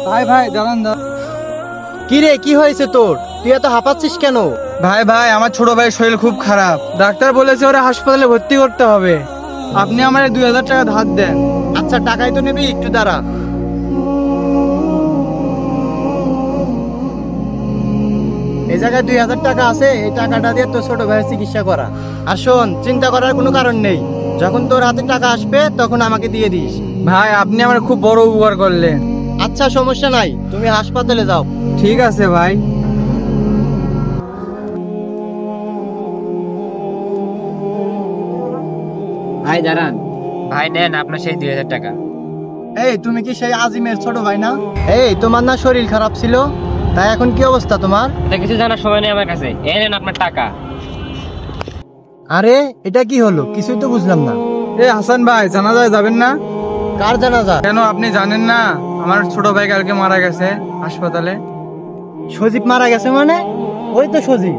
ভাই ভাই দাঁড়ান কি রে, কি হয়েছে তোর? তুই এত হাঁপাচ্ছিস কেন? ভাই ভাই আমার ছোট ভাইয়ের শরীর খুব খারাপ, ডাক্তার বলেছে ওরা হাসপাতালে ভর্তি করতে হবে। আপনি আমার 2000 টাকা ধার দেন। আচ্ছা, টাকাই তো নিবি, একটু দাঁড়া। এই জায়গায় 2000 টাকা আছে, এই টাকাটা দিয়ে তোর ছোট ভাইয়ের চিকিৎসা করা। আর শোন, চিন্তা করার কোনো কারণ নেই, যখন তোর হাতে টাকা আসবে তখন আমাকে দিয়ে দিস। ভাই আপনি আমার খুব বড় উপকার করলেন। আচ্ছা, সমস্যা নাই, তুমি হাসপাতালে যাও। ঠিক আছে ভাই। ভাই দাঁড়ান, ভাই নেন আপনার সেই 2000 টাকা। এই, তুমি কি সেই আজিমের ছোট ভাই না? এই, তোমার না শরীর খারাপ ছিল, তাই এখন কি অবস্থা তোমার? এটা কিছু জানার সময় নেই আমার কাছে, এই নেন আপনার টাকা। আরে, এটা কি হলো? কিছুই তো বুঝলাম না। এই হাসান ভাই, জানাজায় যাবেন না? কার জানাজা? কেন, আপনি জানেন না আমার ছোট ভাই কালকে মারা গেছে হাসপাতালে? সজীব মারা গেছে মানে? ওই তো সজীব।